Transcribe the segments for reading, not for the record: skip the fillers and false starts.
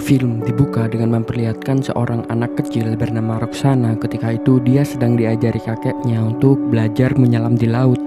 Film dibuka dengan memperlihatkan seorang anak kecil bernama Roxana. Ketika itu dia sedang diajari kakeknya untuk belajar menyelam di laut.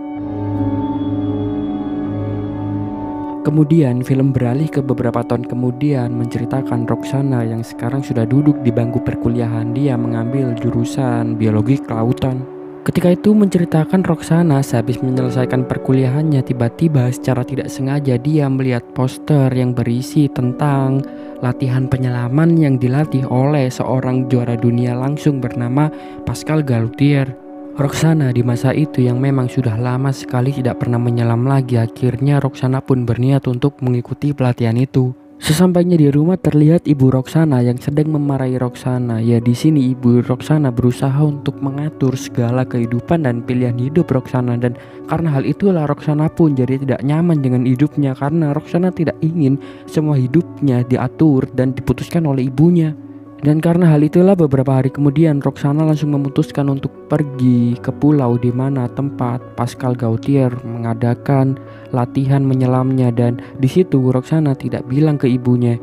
Kemudian film beralih ke beberapa tahun kemudian menceritakan Roxana yang sekarang sudah duduk di bangku perkuliahan. Dia mengambil jurusan biologi kelautan. Ketika itu menceritakan Roxana sehabis menyelesaikan perkuliahannya, tiba-tiba secara tidak sengaja dia melihat poster yang berisi tentang latihan penyelaman yang dilatih oleh seorang juara dunia langsung bernama Pascal Gaultier. Roxana di masa itu yang memang sudah lama sekali tidak pernah menyelam lagi, akhirnya Roxana pun berniat untuk mengikuti pelatihan itu. Sesampainya di rumah terlihat ibu Roxana yang sedang memarahi Roxana. Ya, di sini ibu Roxana berusaha untuk mengatur segala kehidupan dan pilihan hidup Roxana, dan karena hal itulah Roxana pun jadi tidak nyaman dengan hidupnya karena Roxana tidak ingin semua hidupnya diatur dan diputuskan oleh ibunya. Dan karena hal itulah beberapa hari kemudian Roxana langsung memutuskan untuk pergi ke pulau di mana tempat Pascal Gaultier mengadakan latihan menyelamnya, dan di situ Roxana tidak bilang ke ibunya.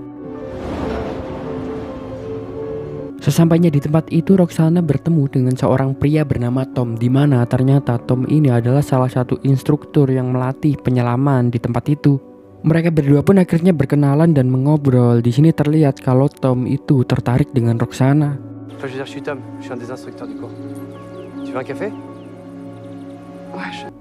Sesampainya di tempat itu Roxana bertemu dengan seorang pria bernama Tom, di mana ternyata Tom ini adalah salah satu instruktur yang melatih penyelaman di tempat itu. Mereka berdua pun akhirnya berkenalan dan mengobrol. Di sini terlihat kalau Tom itu tertarik dengan Roxana. Je suis Tom, je suis un des instructeurs du cours. Tu veux un café?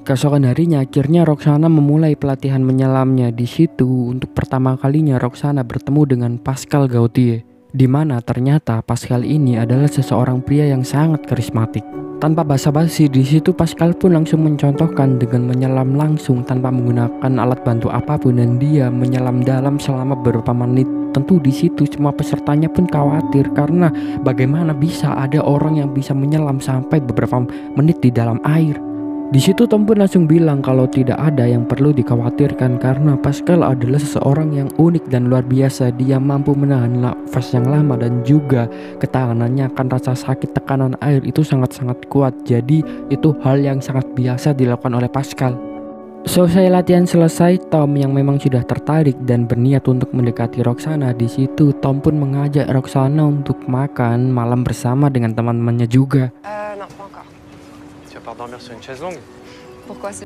Keesokan harinya akhirnya Roxana memulai pelatihan menyelamnya. Di situ untuk pertama kalinya Roxana bertemu dengan Pascal Gaultier, di mana ternyata Pascal ini adalah seseorang pria yang sangat karismatik. Tanpa basa-basi, di situ Pascal pun langsung mencontohkan dengan menyelam langsung tanpa menggunakan alat bantu apapun, dan dia menyelam dalam selama beberapa menit. Tentu di situ semua pesertanya pun khawatir karena bagaimana bisa ada orang yang bisa menyelam sampai beberapa menit di dalam air. Di situ Tom pun langsung bilang kalau tidak ada yang perlu dikhawatirkan karena Pascal adalah seseorang yang unik dan luar biasa. Dia mampu menahan nafas yang lama dan juga ketahanannya akan rasa sakit tekanan air itu sangat-sangat kuat. Jadi itu hal yang sangat biasa dilakukan oleh Pascal. Selesai latihan selesai, Tom yang memang sudah tertarik dan berniat untuk mendekati Roxana. Di situ Tom pun mengajak Roxana untuk makan malam bersama dengan teman-temannya juga. Non, pas encore. Tu vas pas dormir sur une chaise longue?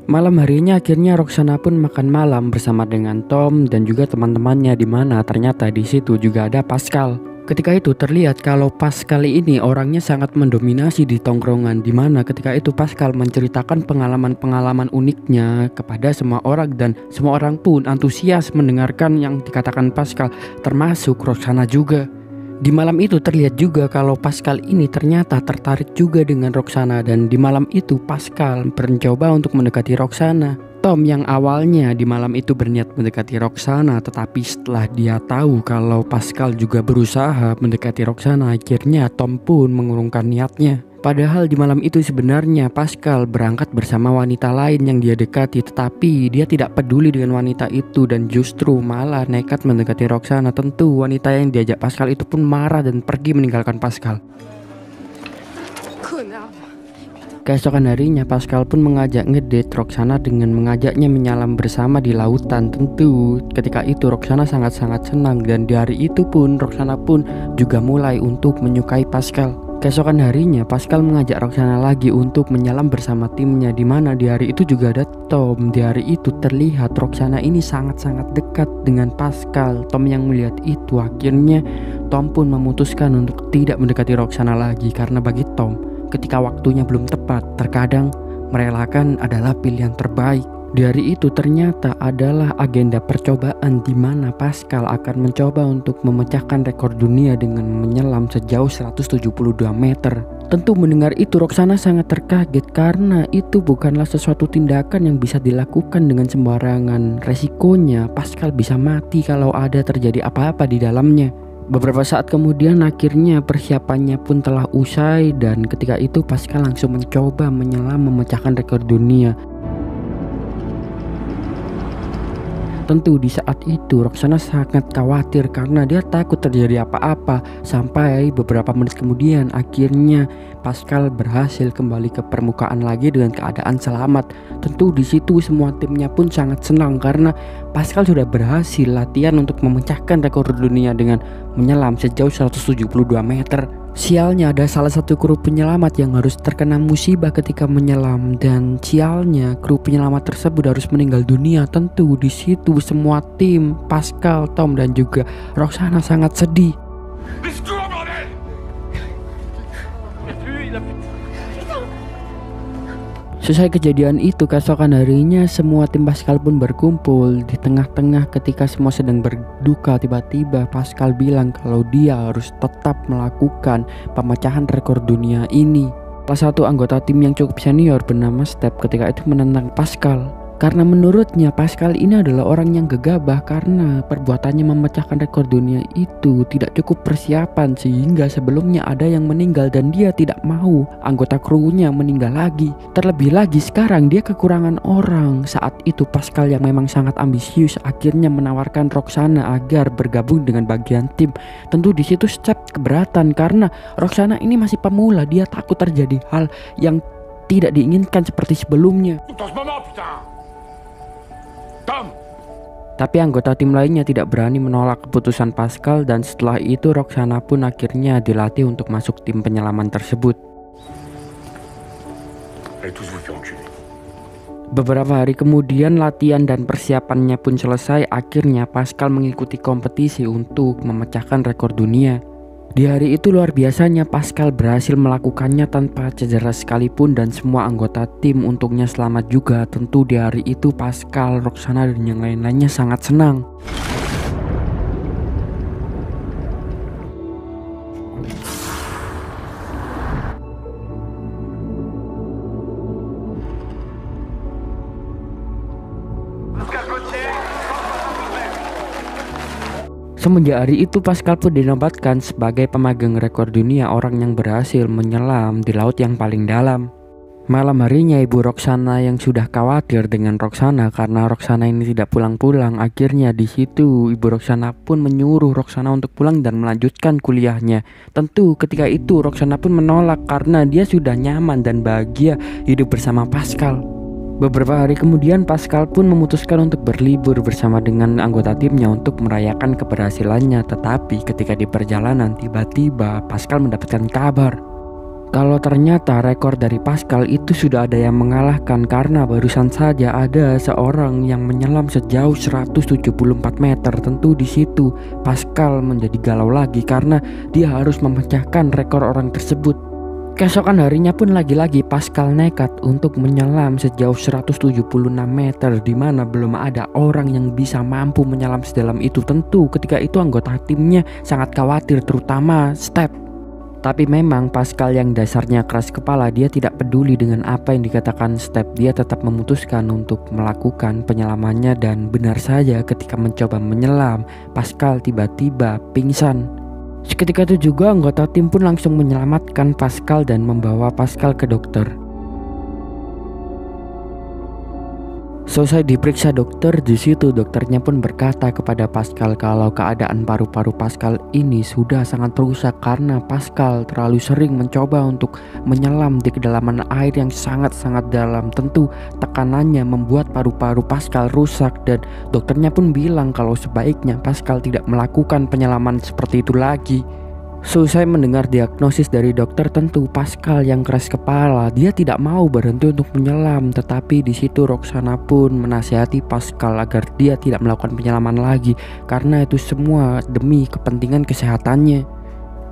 Malam harinya akhirnya Roxana pun makan malam bersama dengan Tom dan juga teman-temannya, di mana ternyata di situ juga ada Pascal. Ketika itu terlihat kalau Pascal ini orangnya sangat mendominasi di tongkrongan, di mana ketika itu Pascal menceritakan pengalaman-pengalaman uniknya kepada semua orang dan semua orang pun antusias mendengarkan yang dikatakan Pascal, termasuk Roxana juga. Di malam itu terlihat juga kalau Pascal ini ternyata tertarik juga dengan Roxana, dan di malam itu Pascal mencoba untuk mendekati Roxana. Tom yang awalnya di malam itu berniat mendekati Roxana, tetapi setelah dia tahu kalau Pascal juga berusaha mendekati Roxana, akhirnya Tom pun mengurungkan niatnya. Padahal di malam itu sebenarnya Pascal berangkat bersama wanita lain yang dia dekati, tetapi dia tidak peduli dengan wanita itu dan justru malah nekat mendekati Roxana. Tentu wanita yang diajak Pascal itu pun marah dan pergi meninggalkan Pascal. Keesokan harinya Pascal pun mengajak ngedate Roxana dengan mengajaknya menyelam bersama di lautan. Tentu ketika itu Roxana sangat-sangat senang, dan di hari itu pun Roxana pun juga mulai untuk menyukai Pascal. Keesokan harinya Pascal mengajak Roxana lagi untuk menyelam bersama timnya, di mana di hari itu juga ada Tom. Di hari itu terlihat Roxana ini sangat-sangat dekat dengan Pascal. Tom yang melihat itu akhirnya Tom pun memutuskan untuk tidak mendekati Roxana lagi karena bagi Tom ketika waktunya belum tepat, terkadang merelakan adalah pilihan terbaik. Di hari itu ternyata adalah agenda percobaan di mana Pascal akan mencoba untuk memecahkan rekor dunia dengan menyelam sejauh 172 meter. Tentu mendengar itu Roxana sangat terkaget karena itu bukanlah sesuatu tindakan yang bisa dilakukan dengan sembarangan. Resikonya Pascal bisa mati kalau ada terjadi apa-apa di dalamnya. Beberapa saat kemudian akhirnya persiapannya pun telah usai, dan ketika itu Pascal langsung mencoba menyelam memecahkan rekor dunia. Tentu di saat itu Roxana sangat khawatir karena dia takut terjadi apa-apa. Sampai beberapa menit kemudian akhirnya Pascal berhasil kembali ke permukaan lagi dengan keadaan selamat. Tentu di situ semua timnya pun sangat senang karena Pascal sudah berhasil latihan untuk memecahkan rekor dunia dengan menyelam sejauh 172 meter. Sialnya ada salah satu kru penyelamat yang harus terkena musibah ketika menyelam, dan sialnya kru penyelamat tersebut harus meninggal dunia. Tentu di situ semua tim, Pascal, Tom dan juga Roxana sangat sedih. Selesai kejadian itu, keesokan harinya semua tim Pascal pun berkumpul. Di tengah-tengah ketika semua sedang berduka, tiba-tiba Pascal bilang kalau dia harus tetap melakukan pemecahan rekor dunia ini. Salah satu anggota tim yang cukup senior bernama Step ketika itu menentang Pascal. Karena menurutnya Pascal ini adalah orang yang gegabah karena perbuatannya memecahkan rekor dunia itu tidak cukup persiapan, sehingga sebelumnya ada yang meninggal dan dia tidak mau anggota krunya meninggal lagi. Terlebih lagi sekarang dia kekurangan orang. Saat itu Pascal yang memang sangat ambisius akhirnya menawarkan Roxana agar bergabung dengan bagian tim. Tentu di situ Step keberatan karena Roxana ini masih pemula, dia takut terjadi hal yang tidak diinginkan seperti sebelumnya. Tapi anggota tim lainnya tidak berani menolak keputusan Pascal, dan setelah itu Roxana pun akhirnya dilatih untuk masuk tim penyelaman tersebut. Beberapa hari kemudian latihan dan persiapannya pun selesai. Akhirnya Pascal mengikuti kompetisi untuk memecahkan rekor dunia. Di hari itu luar biasanya Pascal berhasil melakukannya tanpa cedera sekalipun dan semua anggota tim untungnya selamat juga. Tentu di hari itu Pascal, Roxana dan yang lain-lainnya sangat senang. Semenjak hari itu Pascal pun dinobatkan sebagai pemegang rekor dunia, orang yang berhasil menyelam di laut yang paling dalam. Malam harinya ibu Roxana yang sudah khawatir dengan Roxana karena Roxana ini tidak pulang-pulang. Akhirnya di situ ibu Roxana pun menyuruh Roxana untuk pulang dan melanjutkan kuliahnya. Tentu ketika itu Roxana pun menolak karena dia sudah nyaman dan bahagia hidup bersama Pascal. Beberapa hari kemudian Pascal pun memutuskan untuk berlibur bersama dengan anggota timnya untuk merayakan keberhasilannya. Tetapi ketika di perjalanan tiba-tiba Pascal mendapatkan kabar kalau ternyata rekor dari Pascal itu sudah ada yang mengalahkan karena barusan saja ada seorang yang menyelam sejauh 174 meter. Tentu di situ Pascal menjadi galau lagi karena dia harus memecahkan rekor orang tersebut. Keesokan harinya pun lagi-lagi Pascal nekat untuk menyelam sejauh 176 meter, di mana belum ada orang yang bisa mampu menyelam sedalam itu. Tentu ketika itu anggota timnya sangat khawatir, terutama Step. Tapi memang Pascal yang dasarnya keras kepala, dia tidak peduli dengan apa yang dikatakan Step. Dia tetap memutuskan untuk melakukan penyelamannya, dan benar saja ketika mencoba menyelam Pascal tiba-tiba pingsan. Seketika itu juga anggota tim pun langsung menyelamatkan Pascal dan membawa Pascal ke dokter. Selesai diperiksa dokter, di situ dokternya pun berkata kepada Pascal kalau keadaan paru-paru Pascal ini sudah sangat rusak karena Pascal terlalu sering mencoba untuk menyelam di kedalaman air yang sangat-sangat dalam. Tentu tekanannya membuat paru-paru Pascal rusak, dan dokternya pun bilang kalau sebaiknya Pascal tidak melakukan penyelaman seperti itu lagi. Selesai mendengar diagnosis dari dokter, tentu Pascal yang keras kepala, dia tidak mau berhenti untuk menyelam. Tetapi di situ Roxana pun menasihati Pascal agar dia tidak melakukan penyelaman lagi karena itu semua demi kepentingan kesehatannya.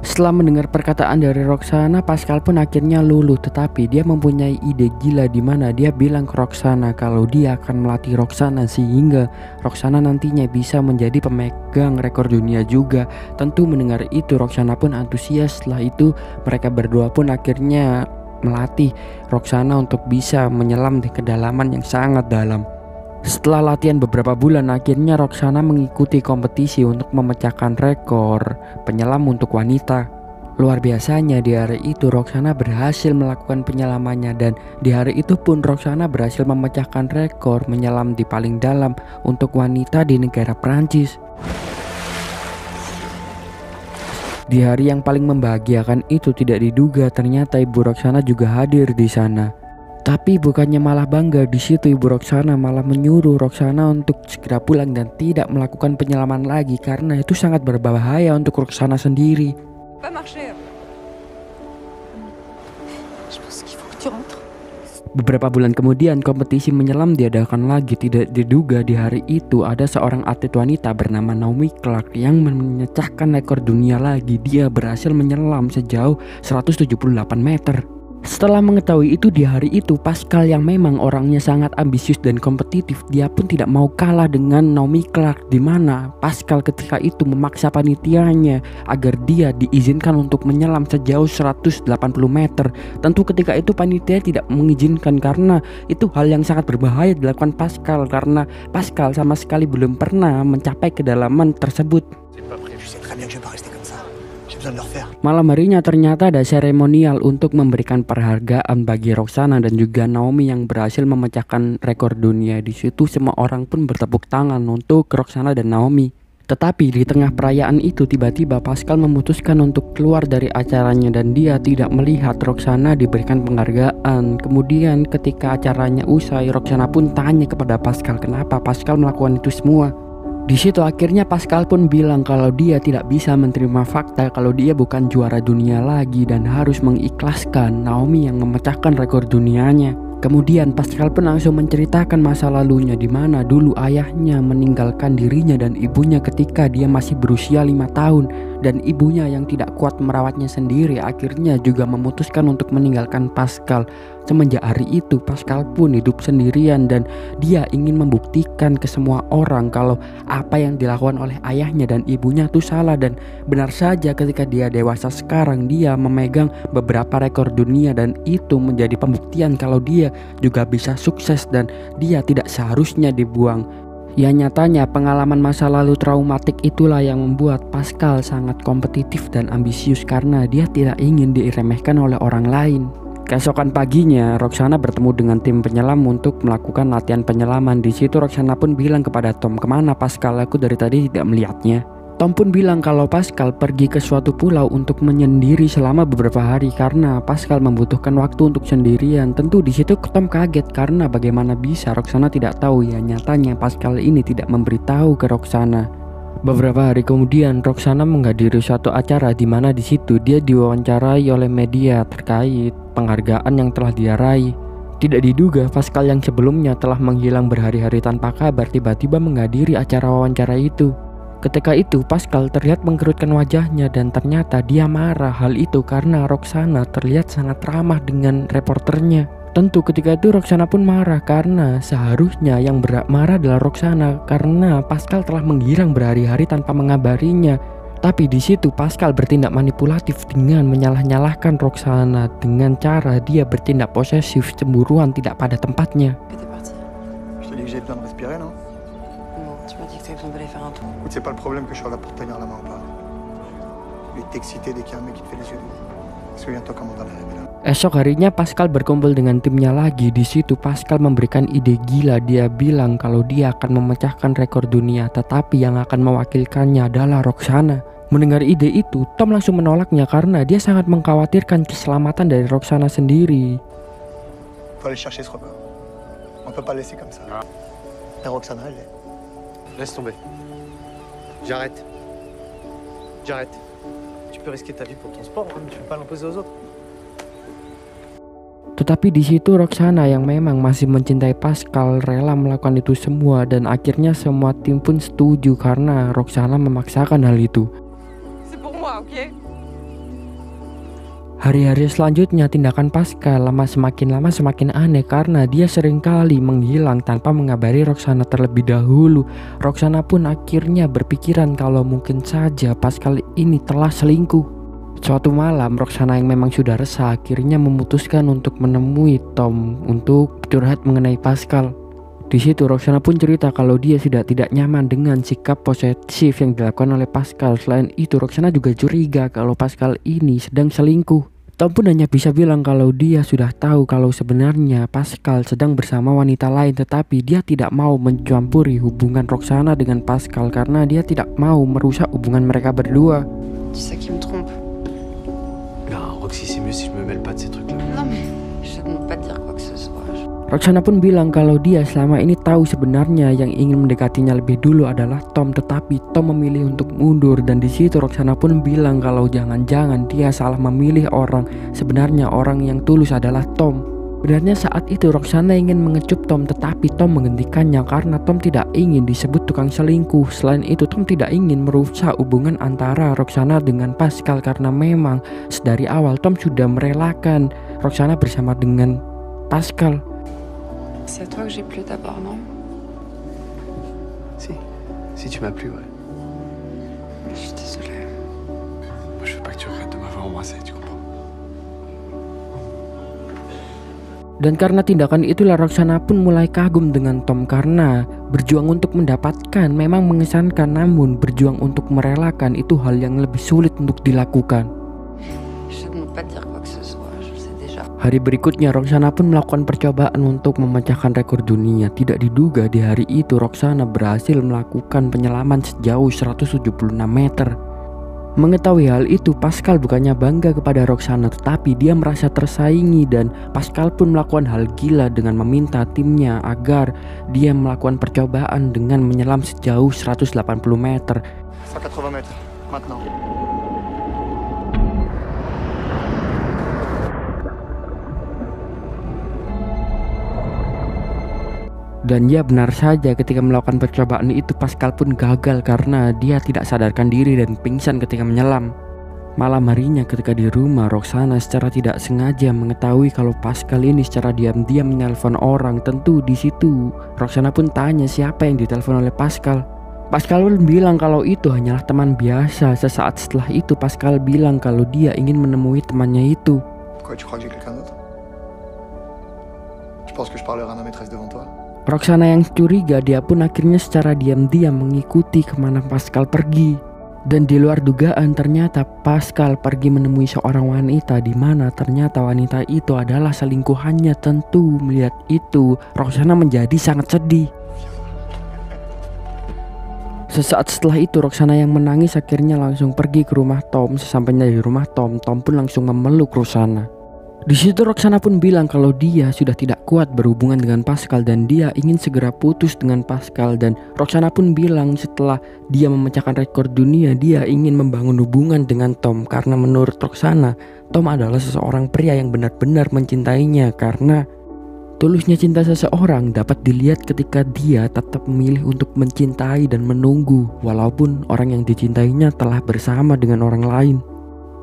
Setelah mendengar perkataan dari Roxana, Pascal pun akhirnya luluh. Tetapi dia mempunyai ide gila di mana dia bilang ke Roxana kalau dia akan melatih Roxana sehingga Roxana nantinya bisa menjadi pemegang rekor dunia juga. Tentu mendengar itu Roxana pun antusias. Setelah itu mereka berdua pun akhirnya melatih Roxana untuk bisa menyelam di kedalaman yang sangat dalam. Setelah latihan beberapa bulan, akhirnya Roxana mengikuti kompetisi untuk memecahkan rekor penyelam untuk wanita. Luar biasanya di hari itu Roxana berhasil melakukan penyelamannya, dan di hari itu pun Roxana berhasil memecahkan rekor menyelam di paling dalam untuk wanita di negara Prancis. Di hari yang paling membahagiakan itu tidak diduga ternyata ibu Roxana juga hadir di sana. Tapi bukannya malah bangga, di situ ibu Roxana malah menyuruh Roxana untuk segera pulang dan tidak melakukan penyelaman lagi karena itu sangat berbahaya untuk Roxana sendiri. Beberapa bulan kemudian kompetisi menyelam diadakan lagi. Tidak diduga di hari itu ada seorang atlet wanita bernama Naomi Clark yang memecahkan rekor dunia lagi. Dia berhasil menyelam sejauh 178 meter. Setelah mengetahui itu di hari itu, Pascal yang memang orangnya sangat ambisius dan kompetitif, dia pun tidak mau kalah dengan Naomi Clark, di mana Pascal ketika itu memaksa panitianya agar dia diizinkan untuk menyelam sejauh 180 meter. Tentu ketika itu panitia tidak mengizinkan karena itu hal yang sangat berbahaya dilakukan Pascal, karena Pascal sama sekali belum pernah mencapai kedalaman tersebut. Malam harinya ternyata ada seremonial untuk memberikan penghargaan bagi Roxana dan juga Naomi yang berhasil memecahkan rekor dunia. Di situ semua orang pun bertepuk tangan untuk Roxana dan Naomi. Tetapi di tengah perayaan itu tiba-tiba Pascal memutuskan untuk keluar dari acaranya dan dia tidak melihat Roxana diberikan penghargaan. Kemudian ketika acaranya usai, Roxana pun tanya kepada Pascal kenapa Pascal melakukan itu semua. Di situ akhirnya Pascal pun bilang kalau dia tidak bisa menerima fakta kalau dia bukan juara dunia lagi dan harus mengikhlaskan Naomi yang memecahkan rekor dunianya. Kemudian Pascal pun langsung menceritakan masa lalunya di mana dulu ayahnya meninggalkan dirinya dan ibunya ketika dia masih berusia 5 tahun, dan ibunya yang tidak kuat merawatnya sendiri akhirnya juga memutuskan untuk meninggalkan Pascal. Semenjak hari itu Pascal pun hidup sendirian dan dia ingin membuktikan ke semua orang kalau apa yang dilakukan oleh ayahnya dan ibunya itu salah. Dan benar saja ketika dia dewasa sekarang dia memegang beberapa rekor dunia dan itu menjadi pembuktian kalau dia juga bisa sukses dan dia tidak seharusnya dibuang. Ya nyatanya pengalaman masa lalu traumatik itulah yang membuat Pascal sangat kompetitif dan ambisius karena dia tidak ingin diremehkan oleh orang lain. Keesokan paginya Roxana bertemu dengan tim penyelam untuk melakukan latihan penyelaman. Di situ Roxana pun bilang kepada Tom, "Kemana Pascal? Aku dari tadi tidak melihatnya." Tom pun bilang kalau Pascal pergi ke suatu pulau untuk menyendiri selama beberapa hari karena Pascal membutuhkan waktu untuk sendirian. Tentu di situ Tom kaget karena bagaimana bisa Roxana tidak tahu. Ya nyatanya Pascal ini tidak memberitahu ke Roxana. Beberapa hari kemudian Roxana menghadiri suatu acara di mana di situ dia diwawancarai oleh media terkait penghargaan yang telah dia raih. Tidak diduga Pascal yang sebelumnya telah menghilang berhari-hari tanpa kabar tiba-tiba menghadiri acara wawancara itu. Ketika itu Pascal terlihat mengkerutkan wajahnya dan ternyata dia marah. Hal itu karena Roxana terlihat sangat ramah dengan reporternya. Tentu ketika itu Roxana pun marah karena seharusnya yang marah adalah Roxana karena Pascal telah menghilang berhari-hari tanpa mengabarinya. Tapi di situ Pascal bertindak manipulatif dengan menyalah-nyalahkan Roxana dengan cara dia bertindak posesif, cemburuan tidak pada tempatnya. Esok harinya Pascal berkumpul dengan timnya lagi. Di situ Pascal memberikan ide gila. Dia bilang kalau dia akan memecahkan rekor dunia, tetapi yang akan mewakilkannya adalah Roxana. Mendengar ide itu, Tom langsung menolaknya karena dia sangat mengkhawatirkan keselamatan dari Roxana sendiri. Laisse tomber. J'arrête. J'arrête. Tu peux risquer ta vie pour ton sport, hein, mais tu peux pas l'imposer aux autres. Tetapi di situ Roxana yang memang masih mencintai Pascal rela melakukan itu semua dan akhirnya semua tim pun setuju karena Roxana memaksakan hal itu. Hari-hari selanjutnya tindakan Pascal semakin lama semakin aneh karena dia seringkali menghilang tanpa mengabari Roxana terlebih dahulu. Roxana pun akhirnya berpikiran kalau mungkin saja Pascal ini telah selingkuh. Suatu malam Roxana yang memang sudah resah akhirnya memutuskan untuk menemui Tom untuk curhat mengenai Pascal. Di situ Roxana pun cerita kalau dia sudah tidak nyaman dengan sikap posesif yang dilakukan oleh Pascal. Selain itu Roxana juga curiga kalau Pascal ini sedang selingkuh. Tom pun hanya bisa bilang kalau dia sudah tahu kalau sebenarnya Pascal sedang bersama wanita lain, tetapi dia tidak mau mencampuri hubungan Roxana dengan Pascal karena dia tidak mau merusak hubungan mereka berdua. C'est ça qui me trompe. Non, Roxy, c'est mieux si je me mêle pas de ces trucs-là. Non mais, je ne veux pas dire quoi que ce soit. Roxana pun bilang kalau dia selama ini tahu sebenarnya yang ingin mendekatinya lebih dulu adalah Tom, tetapi Tom memilih untuk mundur. Dan di situ Roxana pun bilang kalau jangan-jangan dia salah memilih orang. Sebenarnya orang yang tulus adalah Tom. Sebenarnya saat itu Roxana ingin mengecup Tom, tetapi Tom menghentikannya karena Tom tidak ingin disebut tukang selingkuh. Selain itu Tom tidak ingin merusak hubungan antara Roxana dengan Pascal karena memang dari awal Tom sudah merelakan Roxana bersama dengan Pascal. C'est à toi que j'ai plu d'abord, non? Si tu m'as plu, ouais. Je suis désolée. Moi, je veux pas que tu regrettes de m'avoir embrassé, tu comprends? Dan karena tindakan itulah Roxana pun mulai kagum dengan Tom karena berjuang untuk mendapatkan memang mengesankan, namun berjuang untuk merelakan itu hal yang lebih sulit untuk dilakukan. Je ne veux pas dire quoi que ce soit, je le sais déjà. Hari berikutnya Roxana pun melakukan percobaan untuk memecahkan rekor dunia. Tidak diduga di hari itu Roxana berhasil melakukan penyelaman sejauh 176 meter. Mengetahui hal itu Pascal bukannya bangga kepada Roxana, tetapi dia merasa tersaingi dan Pascal pun melakukan hal gila dengan meminta timnya agar dia melakukan percobaan dengan menyelam sejauh 180 meter. 180 mètres, maintenant. Dan ya benar saja ketika melakukan percobaan itu Pascal pun gagal karena dia tidak sadarkan diri dan pingsan ketika menyelam. Malam harinya ketika di rumah Roxana secara tidak sengaja mengetahui kalau Pascal ini secara diam-diam menelpon orang. Tentu di situ Roxana pun tanya siapa yang ditelepon oleh Pascal. Pascal pun bilang kalau itu hanyalah teman biasa. Sesaat setelah itu Pascal bilang kalau dia ingin menemui temannya itu. Pourquoi tu crois que j'ai quelqu'un d'autre? Tu penses que je parlerai à ma maîtresse devant toi? Roxana yang curiga, dia pun akhirnya secara diam-diam mengikuti kemana Pascal pergi. Dan di luar dugaan ternyata Pascal pergi menemui seorang wanita di mana ternyata wanita itu adalah selingkuhannya. Tentu melihat itu Roxana menjadi sangat sedih. Sesaat setelah itu Roxana yang menangis akhirnya langsung pergi ke rumah Tom. Sesampainya di rumah Tom pun langsung memeluk Roxana. Di situ Roxana pun bilang kalau dia sudah tidak kuat berhubungan dengan Pascal dan dia ingin segera putus dengan Pascal. Dan Roxana pun bilang setelah dia memecahkan rekor dunia dia ingin membangun hubungan dengan Tom karena menurut Roxana Tom adalah seseorang pria yang benar-benar mencintainya. Karena tulusnya cinta seseorang dapat dilihat ketika dia tetap memilih untuk mencintai dan menunggu walaupun orang yang dicintainya telah bersama dengan orang lain.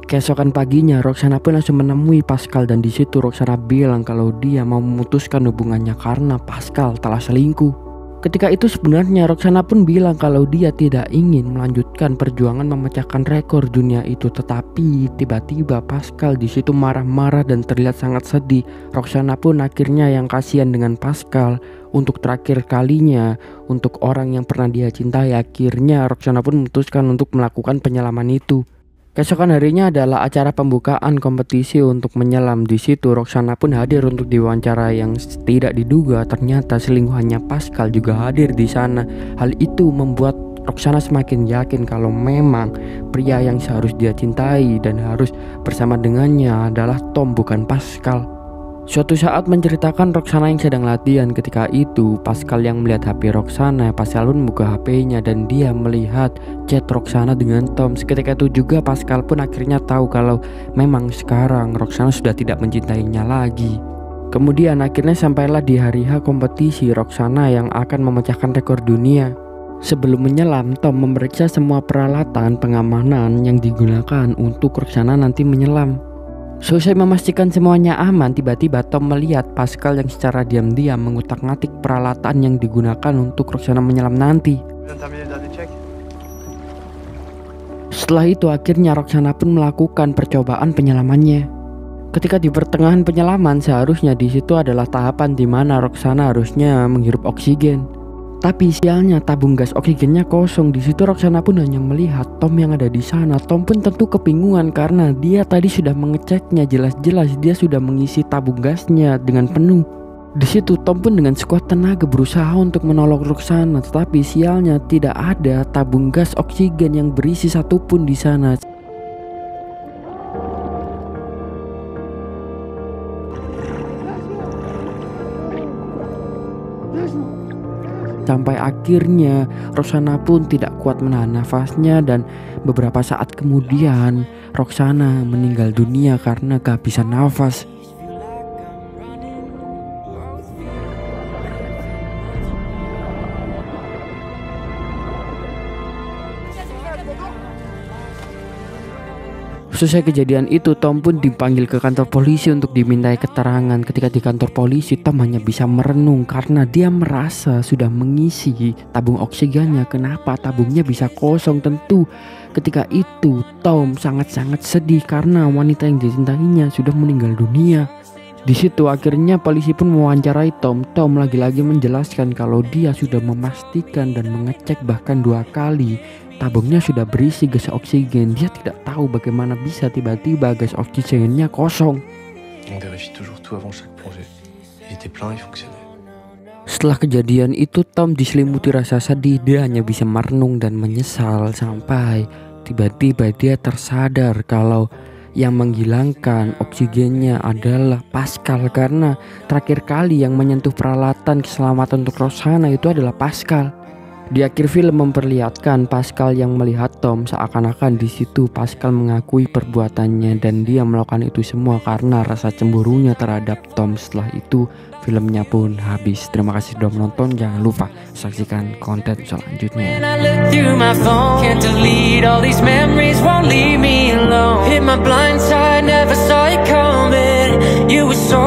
Keesokan paginya Roxana pun langsung menemui Pascal dan di situ Roxana bilang kalau dia mau memutuskan hubungannya karena Pascal telah selingkuh. Ketika itu sebenarnya Roxana pun bilang kalau dia tidak ingin melanjutkan perjuangan memecahkan rekor dunia itu, tetapi tiba-tiba Pascal di situ marah-marah dan terlihat sangat sedih. Roxana pun akhirnya yang kasihan dengan Pascal untuk terakhir kalinya untuk orang yang pernah dia cintai. Akhirnya Roxana pun memutuskan untuk melakukan penyelaman itu. Keesokan harinya adalah acara pembukaan kompetisi untuk menyelam. Di situ Roxana pun hadir untuk diwawancara yang tidak diduga ternyata selingkuhannya Pascal juga hadir di sana. Hal itu membuat Roxana semakin yakin kalau memang pria yang seharusnya dia cintai dan harus bersama dengannya adalah Tom, bukan Pascal. Suatu saat menceritakan Roxana yang sedang latihan. Ketika itu Pascal yang melihat HP Roxana. Pascal pun buka HP-nya dan dia melihat chat Roxana dengan Tom. Seketika itu juga Pascal pun akhirnya tahu kalau memang sekarang Roxana sudah tidak mencintainya lagi. Kemudian akhirnya sampailah di hari H kompetisi Roxana yang akan memecahkan rekor dunia. Sebelum menyelam, Tom memeriksa semua peralatan pengamanan yang digunakan untuk Roxana nanti menyelam. Selesai memastikan semuanya aman, tiba-tiba Tom melihat Pascal yang secara diam-diam mengutak-ngatik peralatan yang digunakan untuk Roxana menyelam nanti. Setelah itu akhirnya Roxana pun melakukan percobaan penyelamannya. Ketika di pertengahan penyelaman, seharusnya di situ adalah tahapan di mana Roxana harusnya menghirup oksigen. Tapi sialnya tabung gas oksigennya kosong. Di situ Roxana pun hanya melihat Tom yang ada di sana. Tom pun tentu kebingungan karena dia tadi sudah mengeceknya, jelas-jelas dia sudah mengisi tabung gasnya dengan penuh. Di situ Tom pun dengan sekuat tenaga berusaha untuk menolong Roxana, tetapi sialnya tidak ada tabung gas oksigen yang berisi satupun di sana. Sampai akhirnya Roxana pun tidak kuat menahan nafasnya dan beberapa saat kemudian Roxana meninggal dunia karena kehabisan nafas. Selesai kejadian itu, Tom pun dipanggil ke kantor polisi untuk dimintai keterangan. Ketika di kantor polisi, Tom hanya bisa merenung karena dia merasa sudah mengisi tabung oksigennya. Kenapa tabungnya bisa kosong? Tentu ketika itu Tom sangat-sangat sedih karena wanita yang dicintainya sudah meninggal dunia. Di situ akhirnya polisi pun mewawancarai Tom. Tom lagi-lagi menjelaskan kalau dia sudah memastikan dan mengecek bahkan 2 kali tabungnya sudah berisi gas oksigen. Dia tidak tahu bagaimana bisa tiba-tiba gas oksigennya kosong. Setelah kejadian itu, Tom diselimuti rasa sedih. Dia hanya bisa merenung dan menyesal sampai tiba-tiba dia tersadar kalau yang menghilangkan oksigennya adalah Pascal, karena terakhir kali yang menyentuh peralatan keselamatan untuk Roxana itu adalah Pascal. Di akhir film memperlihatkan Pascal yang melihat Tom, seakan-akan di situ Pascal mengakui perbuatannya dan dia melakukan itu semua karena rasa cemburunya terhadap Tom. Setelah itu filmnya pun habis. Terima kasih sudah menonton, jangan lupa saksikan konten selanjutnya. Hit my blind side, never saw it coming. You were so